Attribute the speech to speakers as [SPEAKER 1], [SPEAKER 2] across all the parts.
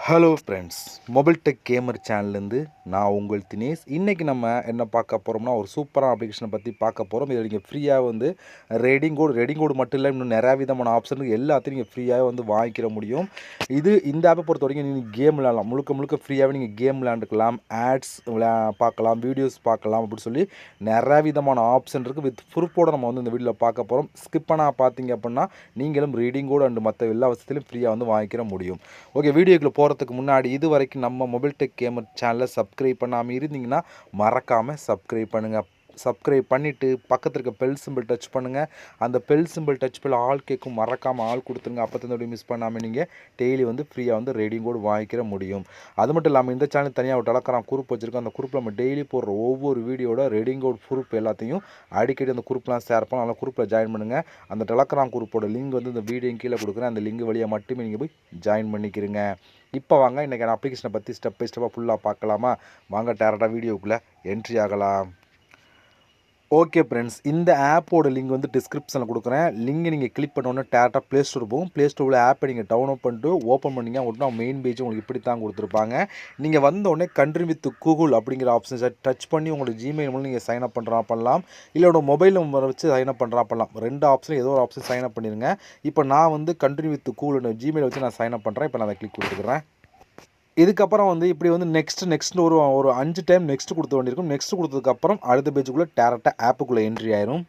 [SPEAKER 1] Hello friends, mobile tech gamer சேனல்லேருந்து நான் உங்கள் தினேஷ். இன்றைக்கி நம்ம என்ன பார்க்க போகிறோம்னா, ஒரு சூப்பரான அப்ளிகேஷனை பற்றி பார்க்க போகிறோம். இதில் நீங்கள் ஃப்ரீயாக வந்து ரெடிங் கோடு மட்டும் இல்லை, இன்னும் நிறையா விதமான ஆப்ஷன் எல்லாத்தையும் நீங்கள் ஃப்ரீயாக வந்து வாங்கிக்கிற முடியும். இந்த ஆப்பை பொறுத்த வரைக்கும் நீங்கள் கேம் விளையாடலாம், முழுக்க ஃப்ரீயாகவே நீங்கள் கேம் விளையாண்டுக்கலாம், ஆட்ஸ் பார்க்கலாம், வீடியோஸ் பார்க்கலாம். அப்படின்னு சொல்லி நிறையா விதமான ஆப்ஷன் இருக்குது. வித் ப்ரூஃபோடு நம்ம வந்து இந்த வீடியோவில் பார்க்க போகிறோம். ஸ்கிப் பண்ணால் பார்த்தீங்க அப்படின்னா நீங்களும் ரீடிங் கோடு அண்ட் மற்ற எல்லா வசதியிலும் ஃப்ரீயாக வந்து வாங்கிக்கிற முடியும். ஓகே, வீடியோக்குள்ளே போகிறதுக்கு முன்னாடி இது வரைக்கும் நம்ம மொபைல் டெக் கேமர் சேனலை சப்ஸ்கிரைப் பண்ணாமல் இருந்தீங்கன்னா மறக்காமல் சப்ஸ்கிரைப் பண்ணுங்கள். சப்ஸ்கிரைப் பண்ணிவிட்டு பக்கத்தில் இருக்க பெல் சிம்பிள் டச் பண்ணுங்கள். அந்த பெல் சிம்பிள் டச் பண்ணி ஆல் கேட்கும், மறக்காமல் ஆள் கொடுத்துருங்க. அப்போ தான் மிஸ் பண்ணாமல் நீங்கள் டெய்லி வந்து ஃப்ரீயாக வந்து ரீடிங் கோடு வாங்கிக்கிற முடியும். அது மட்டும் இல்லாமல் இந்த சேனல் தனியாக ஒரு டெலகிராம் குரூப் வச்சுருக்கோம். அந்த குரூப்பில் நம்ம டெய்லி போடுற ஒவ்வொரு வீடியோட ரீடிங் கோட் ப்ரூஃப் எல்லாத்தையும் அடிக்கடி அந்த குரூப்லாம் ஷேர் பண்ணலாம். அந்த குரூப்பில் ஜாயின் பண்ணுங்கள். அந்த டெலகிராம் குரூப்போட லிங்க் வந்து இந்த வீடியோ கீழே கொடுக்குறேன். அந்த லிங்க் வழியாக மட்டுமே நீங்கள் போய் ஜாயின் பண்ணிக்கிறீங்க. இப்போ வாங்க இன்றைக்கி அப்ளிகேஷனை பற்றி ஸ்டெப் பை ஸ்டெப்பாக ஃபுல்லாக பார்க்கலாமா? வாங்க டேரெக்டாக வீடியோக்குள்ளே என்ட்ரி ஆகலாம். ஓகே ஃப்ரெண்ட்ஸ், இந்த ஆப்போட லிங்க் வந்து டிஸ்கிரிப்ஷனில் கொடுக்குறேன். லிங்கை நீங்கள் கிளிக் பண்ணோன்னே டேரெக்டாக ப்ளே ஸ்டோர் போகும். ப்ளே ஸ்டோரில் ஆப்பை நீங்கள் டவுன்லோட் பண்ணிட்டு ஓப்பன் பண்ணிங்க அப்படின்னா மெயின் பேஜ் உங்களுக்கு இப்படி தான் கொடுத்துருப்பாங்க. நீங்கள் வந்தோடனே கண்ட்ரி வித் கூகுள் அப்படிங்கிற ஆப்ஷன் டச் பண்ணி உங்களோட ஜிமெயில் மூலம் நீங்கள் சைன் அப் பண்ணலாம். இல்லை உங்களோட மொபைல் நம்பரை வச்சு சைன் அப் பண்ணலாம். ரெண்டு ஆப்ஷன் ஏதோ ஒரு ஆப்ஷன் சைன் அப் பண்ணிடுங்க. இப்போ நான் வந்து கண்ட்ரி வித் கூகுள் ஜிமெயில் வச்சு நான் சைன் அப் பண்ணுறேன். இப்போ நான் அதை கிளிக் கொடுத்துக்கிறேன். இதுக்கப்புறம் வந்து இப்படி வந்து நெக்ஸ்ட் ஒரு 5 டைம் நெக்ஸ்ட் கொடுத்த வேண்டியிருக்கும். நெக்ஸ்ட் கொடுத்ததுக்கப்புறம் அடுத்த பேஜுக்குள்ளே டேரெக்டாக ஆப்புக்குள்ளே என்ட்ரி ஆயிரும்.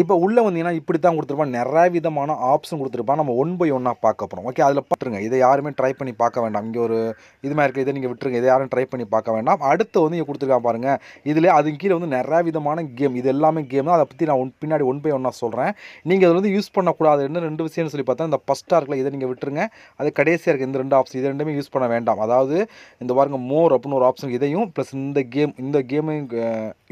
[SPEAKER 1] இப்போ உள்ளே வந்தீங்கன்னா இப்படி தான் கொடுத்துருப்பான். நிறைய விதமான ஆப்ஷன் கொடுத்துருப்பான். நம்ம ஒன் பை ஒன்னாக பார்க்க போகிறோம். ஓகே, அதில் பார்த்துருங்க. இதை யாருமே ட்ரை பண்ணி பார்க்க வேண்டாம். இங்கே ஒரு இது மாதிரி இருக்குது, இதை நீங்கள் விட்டுருங்க. இதை யாரும் ட்ரை பண்ணி பார்க்க வேண்டாம். அடுத்து வந்து இங்கே கொடுத்துருக்கா பாருங்கள். இதில் அதுக்கு கீழே வந்து நிறையா விதமான கேம், இது எல்லாமே கேம் தான். அதை பற்றி நான் பின்னாடி ஒன் பை ஒன்னாக சொல்கிறேன். நீங்கள் அதில் வந்து யூஸ் பண்ணக்கூடாது என்ன 2 விஷயம்னு சொல்லி பார்த்தா, இந்த ஃபஸ்ட்டாக இருக்குல்ல, இதை நீங்கள் விட்டுருங்க. அது கடைசியாக இருக்குது இந்த 2 ஆப்ஷன், இது ரெண்டுமே யூஸ் பண்ண வேண்டாம். அதாவது இந்த பாருங்கள் மோர் அப்படின்னு ஒரு ஆப்ஷன், இதையும் ப்ளஸ் இந்த கேமையும்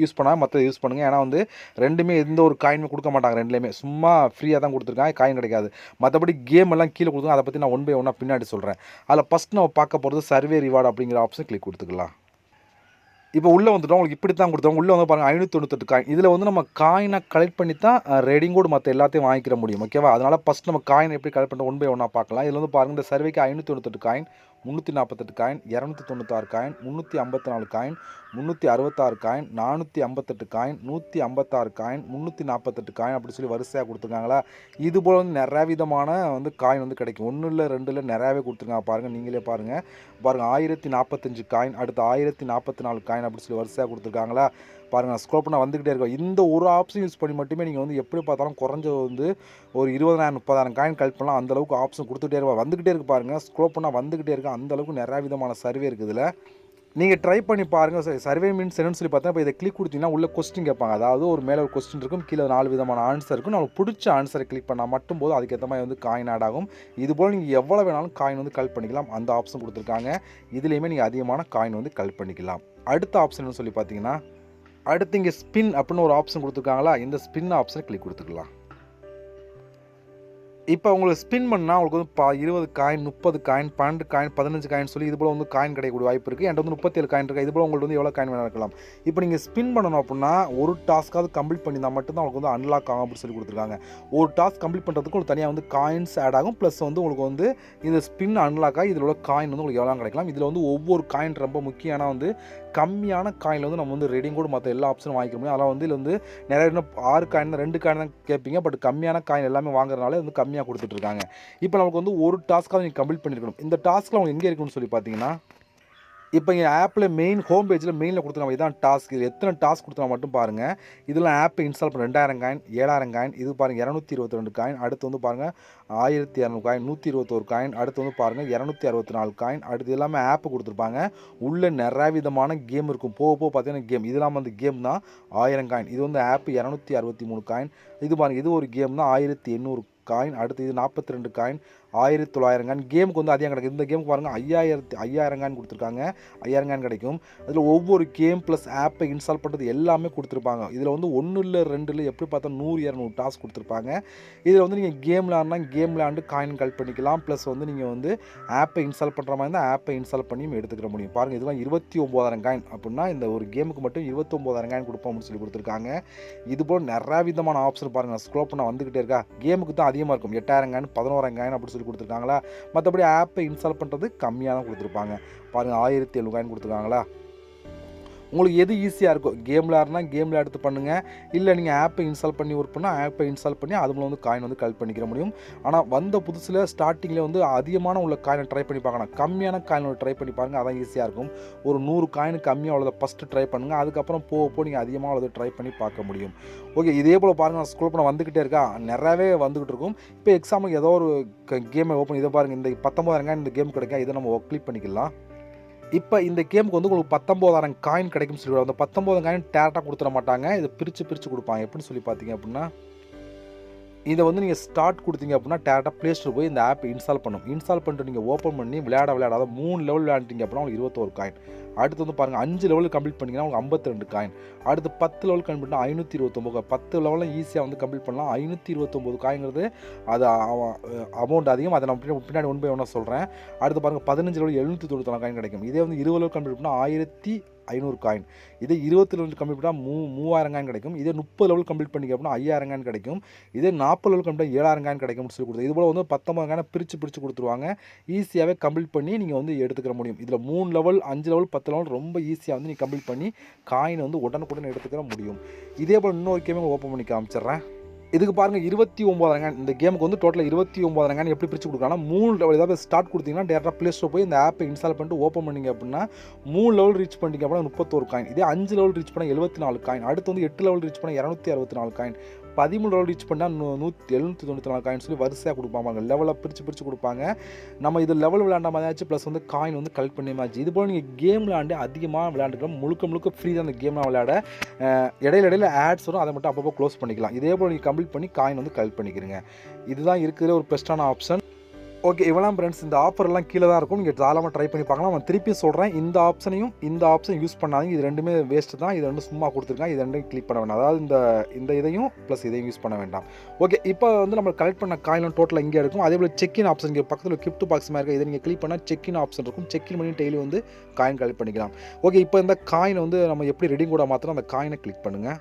[SPEAKER 1] யூஸ் பண்ணால் மற்ற யூஸ் பண்ணுங்கள். ஏன்னா வந்து ரெண்டுமே எந்த ஒரு காயினுமே கொடுக்க மாட்டாங்க. ரெண்டுலேயுமே சும்மா ஃப்ரீயாக தான் கொடுத்துருக்காங்க, காயின் கிடைக்காது. மற்றபடி கேம் எல்லாம் கீழே கொடுத்துருங்க. அதை பற்றி நான் ஒன் பை ஒன்னாக பின்னாடி சொல்கிறேன். அதில் ஃபஸ்ட் நம்ம பார்க்க போகிறது சர்வே ரிவார்டு அப்படிங்கிற ஆப்ஷன் கிளிக் கொடுத்துக்கலாம். இப்போ உள்ளே வந்துட்டோம். உங்களுக்கு இப்படி தான் கொடுத்தோம். உள்ளே வந்து பாருங்கள் 598 காயின். இதில் வந்து நம்ம காயினை கலெக்ட் பண்ணி தான் ரெடிங் கோடு மற்ற எல்லாத்தையும் வாங்கிக்கிற முடியும். ஓகேவா? அதனால் ஃபஸ்ட் நம்ம காயின் எப்படி கலெக்ட் பண்ணுறோம் ஒன் பை ஒன்னாக பார்க்கலாம். இதில் வந்து பாருங்கள், இந்த சர்வேக்கு 598 coin, 348 coin, 296 coin, 354 coin, 366 coin, 458 coin, 156 coin, 348 coin அப்படி சொல்லி வரிசையாக கொடுத்துருக்காங்களா? இது போல் வந்து நிறைய விதமான வந்து காயின் வந்து கிடைக்கும். 1 இல்லை 2 இல்லை நிறையாவே கொடுத்துருக்காங்க. பாருங்கள், நீங்களே பாருங்கள். 1045 காயின், அடுத்து 1044 காயின் அப்படி சொல்லி வரிசையாக கொடுத்துருக்காங்களா? பாருங்கள், ஸ்க்ரோல் பண்ணால் வந்துக்கிட்டே இருக்கும். இந்த ஒரு ஆப்ஷன் யூஸ் பண்ணி மட்டுமே நீங்கள் வந்து எப்படி பார்த்தாலும் குறைஞ்சது வந்து ஒரு 20,000 30,000 காயின் கலெக்ட் பண்ணலாம். அந்தளவுக்கு ஆப்ஷன் கொடுத்துட்டே இருப்பா, வந்துக்கிட்டே இருக்குது. பாருங்கள், ஸ்க்ரோல் பண்ணால் வந்துக்கிட்டே இருக்குது. அந்தளவுக்கு நிறையா விதமான சர்வே இருக்குது. இதில் நீங்கள் ட்ரை பண்ணி பாருங்கள். சர்வே மீன்ஸ் என்னன்னு சொல்லி பார்த்தா, இப்போ இதை கிளிக் கொடுத்தீங்கன்னா உள்ள கொஸ்டின் கேட்பாங்க. அதாவது ஒரு மேலே ஒரு கொஸ்டின் இருக்கும், கீழே 4 விதமான ஆன்சர் இருக்கும். நமக்கு பிடிச்ச ஆன்சரை கிளிக் பண்ணால் மட்டும் போதும், அதுக்கேற்ற மாதிரி வந்து காயின் ஆட் ஆகும். இதுபோல் நீங்கள் எவ்வளோ வேணாலும் காயின் வந்து கலெக்ட் பண்ணிக்கலாம். அந்த ஆப்ஷன் கொடுத்துருக்காங்க. இதுலேயுமே நீங்கள் அதிகமான காயின் வந்து கலெக்ட் பண்ணிக்கலாம். அடுத்த ஆப்ஷன் சொல்லி பார்த்தீங்கன்னா, அடுத்து இங்கே ஸ்பின் அப்படின்னு ஒரு ஆப்ஷன் கொடுத்துருக்காங்களா? இந்த ஸ்பின் ஆப்ஷனை கிளிக் கொடுத்துக்கலாம். இப்போ உங்களுக்கு ஸ்பின் பண்ணால் உங்களுக்கு வந்து 20 காயின், 30 காயின், 12 காயின், 15 காயின் சொல்லி இது போல் வந்து காயின் கிடைக்கக்கூடிய வாய்ப்பு இருக்குது. என்கிட்ட வந்து 37 காயின் இருக்குது. இது போல் உங்களுக்கு வந்து எவ்வளோ காயின் வேணால் இருக்கலாம். இப்போ நீங்கள் ஸ்பின் பண்ணணும் அப்படின்னா ஒரு டாஸ்க்காவது கம்ப்ளீட் பண்ணியிருந்தால் மட்டும்தான் உங்களுக்கு வந்து அன்லாக் ஆகும் அப்படின்னு சொல்லி கொடுத்துருக்காங்க. ஒரு டாஸ்க் கம்ப்ளீட் பண்ணுறதுக்கு உங்களுக்கு தனியாக வந்து காயின்ஸ் ஆட் ஆகும். ப்ளஸ் வந்து உங்களுக்கு வந்து இந்த ஸ்பின் அன்லாக் ஆகி இதில் உள்ள காயின் வந்து உங்களுக்கு எவ்வளோ கிடைக்கலாம். இதில் வந்து ஒவ்வொரு காயின் ரொம்ப முக்கியம். ஏன்னா வந்து கம்மியான காயினில் வந்து நம்ம வந்து ரெடிங் கூட மற்ற எல்லா ஆப்ஷனும் வாங்கிக்க முடியும். அதெல்லாம் வந்து இதில் வந்து நிறைய 6 காயின் தான், 2 காயின் தான் கேட்பீங்க. பட் கம்மியான காயின் எல்லாமே வாங்குறதுனால வந்து கம்மியாக கொடுத்துட்ருக்காங்க. இப்போ நமக்கு வந்து ஒரு டாஸ்க்காக நீங்கள் கம்ப்ளீட் பண்ணியிருக்கணும். இந்த டாஸ்க்கில் அவங்க எங்கே இருக்குன்னு சொல்லி பார்த்தீங்கன்னா, இப்போ இங்கே ஆப்பில் மெயின் ஹோம் பேஜில் மெயினில் கொடுத்துருக்காங்க. இதுதான் டாஸ்க். இது எத்தனை டாஸ்க் கொடுத்தா மட்டும் பாருங்கள். இதில் ஆப்பை இன்ஸ்டால் பண்ண 2000 காயின், 7000 காயின், இது பாருங்கள் 222 காயின், அடுத்து வந்து பாருங்கள் 1200 காயின், 121 காயின், அடுத்து வந்து பாருங்கள் 264 காயின், அடுத்து எல்லாமே ஆப்பு கொடுத்துருப்பாங்க. உள்ளே நிறைய விதமான கேம் இருக்கும். போக போக பார்த்தீங்கன்னா கேம் இதெல்லாம் வந்து கேம் தான். 1000 காயின், இது வந்து ஆப்பு 263 காயின், இது பாருங்கள் இது ஒரு கேம் தான் 1800 காயின், அடுத்து இது 42 காயின், 1900 காயின். கேமுக்கு வந்து அதிகம் கிடைக்கும். இந்த கேமுக்கு பாருங்கள் 5000 காயின் கொடுத்துருக்காங்க. 5000 காயின் கிடைக்கும். அதில் ஒவ்வொரு கேம் ப்ளஸ் ஆப்பை இன்ஸ்டால் பண்ணுறது எல்லாமே கொடுத்துருப்பாங்க. இதில் வந்து 1 இல்லை 2 இல்லை எப்படி பார்த்தா 100 200 டாஸ்க் கொடுத்துருப்பாங்க. இதில் வந்து நீங்கள் கேம் விளாட்னா கேம் விளாண்டு காயின் கலெக்ட் பண்ணிக்கலாம். ப்ளஸ் வந்து நீங்கள் வந்து ஆப்பை இன்ஸ்டால் பண்ணுற மாதிரி இருந்தால் ஆப்பை இன்ஸ்டால் பண்ணி எடுத்துக்கிற முடியும். பாருங்கள், இதெல்லாம் 29,000 காயின் அப்படின்னா இந்த ஒரு கேமுக்கு மட்டும் 29,000 காயின் கொடுப்போம் அப்படின்னு சொல்லி கொடுத்துருக்காங்க. இதுபோல் நிறையா விதமான ஆப்ஷன் பாருங்கள். ஸ்க்ரோல் பண்ணால் வந்துக்கிட்டே இருக்கா? கேமுக்கு தான் அதிகமாக இருக்கும். 8000 காயின் 11,000 காயின் அப்படி சொல்லி கொடுத்துருக்காங்களா. மற்றபடி ஆப்பை இன்ஸ்டால் பண்ணுறது கம்மியாக தான் கொடுத்துருப்பாங்க. பாருங்கள் 1700 காயின் கொடுத்துருக்காங்களா. உங்களுக்கு எது ஈஸியாக இருக்கும், கேம் விளையாடுனா கேம் விளையாடுத்து பண்ணுங்கள். இல்லை நீங்கள் ஆப்பை இன்ஸ்டால் பண்ணி ஒர்க் பண்ணால் ஆப்பை இன்ஸ்டால் பண்ணி அது மூலம் வந்து காயின் வந்து கலெக்ட் பண்ணிக்கிற முடியும். ஆனால் வந்த புதுசில் ஸ்டார்டிங்கில் வந்து அதிகமான உள்ள காயினை ட்ரை பண்ணி பார்க்கணும். கம்மியான காயினோட ட்ரை பண்ணி பாருங்கள், அதான் ஈஸியாக இருக்கும். ஒரு 100 காயின் கம்மியாக உள்ளதை ஃபஸ்ட்டு ட்ரை பண்ணுங்கள். அதுக்கப்புறம் போக நீங்கள் அதிகமாக உள்ளதை ட்ரை பண்ணி பார்க்க முடியும். ஓகே, இதே போல் பாருங்கள், நான் ஸ்க்ரோல் பண்ண வந்துக்கிட்டே இருக்கா, நிறையவே வந்துக்கிட்டு இருக்கும். இப்போ எக்ஸாம்பிளுக்கு ஏதோ ஒரு கேமை ஓப்பன், இதை பாருங்கள், இந்த 19,000 காயின் இந்த கேம் கிடைக்கும். இதை நம்ம கிளிக் பண்ணிக்கலாம். இப்போ இந்த கேமுக்கு வந்து உங்களுக்கு 19,000 காயின் கிடைக்கும்னு சொல்லிடுவாங்க. அந்த 19,000 காயின் டேரெக்டாக கொடுத்துட மாட்டாங்க, இதை பிரித்து கொடுப்பாங்க. எப்படின்னு சொல்லி பார்த்தீங்க அப்படின்னா, இதை வந்து நீங்கள் ஸ்டார்ட் கொடுத்தீங்க அப்படின்னா டேரெக்டாக ப்ளே ஸ்டோர் போய் இந்த ஆப் இன்ஸ்டால் பண்ணும். இன்ஸ்டால் பண்ணிட்டு நீங்கள் ஓப்பன் பண்ணி விளையாடாத 3 லெவல் விளையாண்டிங்க அப்படின்னா உங்களுக்கு 21 காயின். அடுத்து வந்து பாருங்கள் 5 லெவல் கம்ப்ளீட் பண்ணிங்கன்னா உங்களுக்கு 52 காயின். அடுத்து 10 லெவல் கம்ப்ளீட் பண்ணால் 529 10 லெவலில் ஈஸியாக வந்து கம்ப்ளீட் பண்ணலாம். 529 காய்ங்கிறது அது அமௌண்ட் அதிகம். அதை நம்ம பின்னாடி 1 by 1 சொல்கிறேன். அடுத்து பாருங்கள் 15 லெவல் 794 காயின் கிடைக்கும். இதே வந்து 20 லெவல் கம்ப்ளீட் பண்ணால் 1500 காயின். இதே 20 லெவல் கம்ப்ளீட் பண்ணால் 3000 காயின் கிடைக்கும். இதே 30 லெவல் கம்ப்ளீட் பண்ணிக்க அப்படின்னா 5000 காயின் கிடைக்கும். இதே 40 லெவல் கம்ப்ளீட் 7000 காயின் கிடைக்கும்னு சொல்லி கொடுத்து, இதுபோல் வந்து 19 காயினை பிரித்து கொடுத்துருவாங்க. ஈஸியாகவே கம்ப்ளீட் பண்ணி நீங்கள் வந்து எடுத்துக்கிற முடியும். இதில் 3 லெவல் 5 லெவல் 10 லெவல் ரொம்ப ஈஸியாக வந்து நீங்கள் கம்ப்ளீட் பண்ணி காயின் வந்து உடனுக்குடன் எடுத்துக்கிற முடியும். இதே போல் இன்னொரு கேமே ஓப்பன் பண்ணி காமிச்சிட்றேன். இதுக்கு பாருங்கள் 29,000 காயின். இந்த கேமுக்கு வந்து டோட்டலாக 29,000 காயின் எப்படி பிரித்து கொடுக்கலாம். 3 லெவல் ஏதாவது ஸ்டார்ட் கொடுத்தீங்கன்னா டேரெக்டாக ப்ளே ஸ்டோர் போய் இந்த ஆப்பை இன்ஸ்டால் பண்ணிட்டு ஓப்பன் பண்ணிங்க அப்படின்னா 3 லெவல் ரீச் பண்ணிங்க அப்படின்னா 31 காயின். இதே 5 லெவல் ரீச் பண்ணால் 74 காயின். அடுத்து வந்து 8 லெவல் ரீச் பண்ணால் 264 காயின். 13 லெவல் ரீச் பண்ணால் 794 காயின் சொல்லி வரிசையாக கொடுப்பாங்க. லெவலாக பிரித்து கொடுப்பாங்க. நம்ம இது லெவல் விளையாண்ட மாதிரியாச்சு ப்ளஸ் வந்து காயின் வந்து கலெக்ட் பண்ணி மாதிரி. இது போல் நீங்கள் கேம் விளையாண்டு அதிகமாக விளையாண்டுக்கலாம். முழுக்க ஃப்ரீ தான் அந்த கேம்லாம் விளையாட. இடையில ஆட்ஸ் வரும், அதை மட்டும் அப்பப்போ க்ளோஸ் பண்ணிக்கலாம். இதே போல் நீங்கள் கம்ப்ளீட் பண்ணி காயின் வந்து கலெக்ட் பண்ணிக்கிறீங்க. இதுதான் இருக்கிற ஒரு பெஸ்ட்டான ஆப்ஷன். ஓகே, இவ்வளோ ஃப்ரெண்ட்ஸ், இந்த ஆஃபர்லாம் கீழே தான் இருக்கும். நீங்கள் தாராளமாக ட்ரை பண்ணி பார்க்கலாம். நான் திருப்பி சொல்கிறேன், இந்த ஆப்ஷன் யூஸ் பண்ணாதீங்க. இது ரெண்டுமே வேஸ்ட்டு தான். இது ரெண்டும் சும்மா கொடுத்துருக்காங்க. இது ரெண்டும் கிளிக் பண்ண வேண்டாம். அதாவது இந்த இதையும் ப்ளஸ் இதையும் யூஸ் பண்ண வேண்டாம். ஓகே, இப்போ வந்து நம்ம கலெக்ட் பண்ண காயினும் டோட்டலாக இங்கே இருக்கும். அதே போல் செக்இன் ஆப்ஷன் இங்கே பக்கத்தில் கிஃப்ட் பாக்ஸ் மாதிரி இருக்குது. இதை நீங்கள் கிளிக் பண்ணால் செக்இன் ஆப்ஷன் இருக்கும். செக்இன் பண்ணி டெய்லி வந்து காயின் கலெக்ட் பண்ணிக்கலாம். ஓகே, இப்போ இந்த காயினை வந்து நம்ம எப்படி ரெடிங் கூட மாற்றணும், அந்த காயினை கிளிக் பண்ணுங்கள்.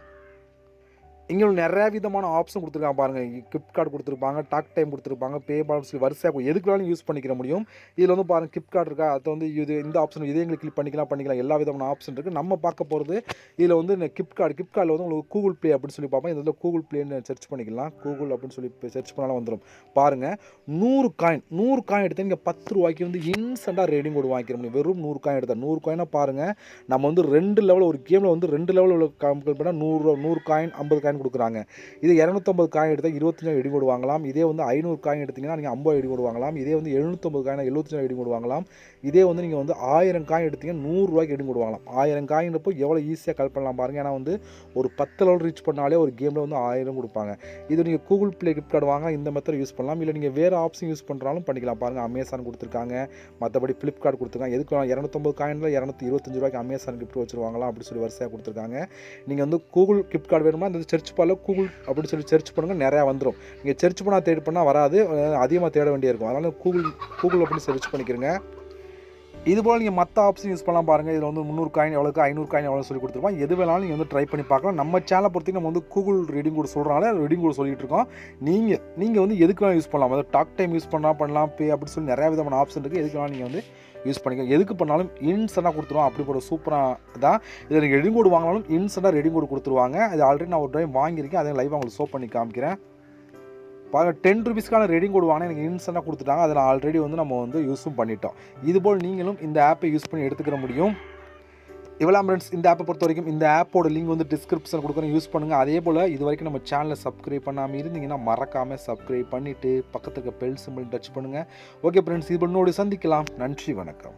[SPEAKER 1] இங்கே நிறைய விதமான ஆப்ஷன் கொடுத்துருக்காங்க பாருங்கள். கிஃப்ட் கார்டு கொடுத்துருப்பாங்க, டாக் டைம் கொடுத்துருப்பாங்க, பே பால்ஸ் வரிசையாக எதுக்கு வேணாலும் யூஸ் பண்ணிக்கிற முடியும். இதில் வந்து பாருங்கள் கிஃப்ட் கார்டு இருக்கா, அது வந்து இந்த ஆப்ஷன் இதே எங்களுக்கு கிளிக் பண்ணிக்கலாம். எல்லா விதமான ஆப்ஷன் இருக்குது. நம்ம பார்க்க போகிறது இதில் வந்து இந்த கிஃப்ட் கார்டில் வந்து உங்களுக்கு கூகுள் ப்ளே அப்படின்னு சொல்லி பார்ப்போம். இதில் கூகுள் ப்ளேன்னு சர்ச் பண்ணிக்கலாம். கூகுள் அப்படின்னு சொல்லி சர்ச் பண்ணாலும் வந்துடும். பாருங்கள் 100 காயின் எடுத்தால் நீங்கள் 10 ரூபாய்க்கு வந்து இன்ஸ்டண்ட்டாக ரேடிங் கோடு வாங்கிக்கிற முடியும். வெறும் 100 காயின் எடுத்தால் 100 காயினாக பாருங்கள். நம்ம வந்து 2 லெவல் ஒரு கேமில் வந்து 2 லெவல் உள்ள கம்ப்ளீட் பண்ணால் 100 காயின் 50 காயின் கொடுக்குறாங்க. இதே 250 காயின் எடுத்தால் 25 எடி கோடு வாங்கலாம். இதே வந்து 500 காயின் எடுத்தீங்கன்னா நீங்கள் 50 எடி கோடு வாங்கலாம். இதே வந்து 750 காயின் 75 எடி கோடு வாங்கலாம். இதே வந்து நீங்கள் வந்து 1000 காயின் எடுத்தீங்கன்னா 100 ரூபாய்க்கு எடி கோடு வாங்கலாம். 1000 காயின்றப்போ எவ்வளோ ஈஸியாக கலெக்ட் பண்ணலாம் பாருங்கள். ஏன்னா வந்து ஒரு 10 லெவல் ரீச் பண்ணாலே ஒரு கேமில் வந்து 1000 கொடுப்பாங்க. இது நீங்கள் கூகுள் ப்ளே கிஃப்ட் கார்டு வாங்க இந்த மெத்தட் யூஸ் பண்ணலாம். இல்லை நீங்கள் வேறு ஆப்ஷன் யூஸ் பண்ணுறாலும் பண்ணிக்கலாம். பாருங்கள் அமேசான் கொடுத்துருக்காங்க, மற்றபடி ஃப்ளிப்கார்ட் கொடுத்துருக்காங்க. எதுக்கு 250 காயினில் 225 ரூபாய்க்கு அமேசான் கிஃப்ட் வச்சுருவாங்களாம் அப்படி சொல்லி வரிசையாக கொடுத்துருக்காங்க. நீங்கள் வந்து கூகுள் கிஃப்ட் கார்டு வேணுமா இந்த சர்ச் பாலில் கூகுள் அப்படின்னு சொல்லி சர்ச் பண்ணுங்கள், நிறையா வந்துடும். நீங்கள் சர்ச் பண்ணால் தேடி பண்ணால் வராது, அதிகமாக தேட வேண்டியிருக்கும். அதனால் கூகுள் அப்படின்னு சர்ச் பண்ணிக்கிறங்க. இதுபோல் நீங்கள் மற்ற ஆப்ஷன் யூஸ் பண்ணலாம் பாருங்கள். இதில் வந்து 300 காயின் எவ்வளோக்கு 500 காயின் எவ்வளோ சொல்லி கொடுத்துருப்போம். எது வேணாலும் நீங்கள் வந்து ட்ரை பண்ணி பார்க்கலாம். நம்ம சேனலை பொறுத்தவரைக்கும் நம்ம வந்து கூகுள் ரீடிங் கோட் சொல்கிறனால ரீடிங் கோட் சொல்லிட்டு இருக்கோம். நீங்கள் வந்து எதுக்கு வேணாலும் யூஸ் பண்ணலாம். அதாவது டாக் டைம் யூஸ் பண்ணலாம், பே அப்படின்னு சொல்லி நிறையா விதமான ஆப்ஷன் இருக்குது. எதுக்கு வேணாலும் நீங்கள் வந்து யூஸ் பண்ணிக்கலாம். எதுக்கு பண்ணாலும் இன்ஸ்டண்ட்டாக கொடுத்துருவோம். அப்படி போட சூப்பராக தான். இதில் நீங்கள் ரெடிங் கோடு வாங்கினாலும் இன்ஸ்டண்ட்டாக ரெடிங் கோடு கொடுத்துருவாங்க. அது ஆல்ரெடி நான் ஒரு டைம் வாங்கியிருக்கேன், அதை லைவாக உங்களுக்கு ஷோ பண்ணி காமிக்கிறேன். பாருங்கள் 10 ரூபீஸ்க்கான ரெடிங் கோடு வாங்கினா எனக்கு இன்ஸ்டண்ட்டாக கொடுத்துட்டாங்க. அதில் ஆல்ரெடி வந்து நம்ம வந்து யூஸும் பண்ணிட்டோம். இதுபோல் நீங்களும் இந்த ஆப்பை யூஸ் பண்ணி எடுத்துக்கிற முடியும். இவ்வளோ ஃப்ரெண்ட்ஸ், இந்த ஆப்பை பொறுத்த வரைக்கும் இந்த ஆப்போட லிங்க் வந்து டிஸ்கிரிப்ஷன் கொடுக்குறேன், யூஸ் பண்ணுங்கள். அதே போல் இது வரைக்கும் நம்ம சேனலை சப்ஸ்கிரைப் பண்ணாமல் இருந்தீங்கன்னா மறக்காமல் சப்ஸ்கிரைப் பண்ணிவிட்டு பக்கத்துக்கு பெல் சிம்பிள் டச் பண்ணுங்கள். ஓகே ஃப்ரெண்ட்ஸ், இது பண்ணோடு சந்திக்கலாம். நன்றி, வணக்கம்.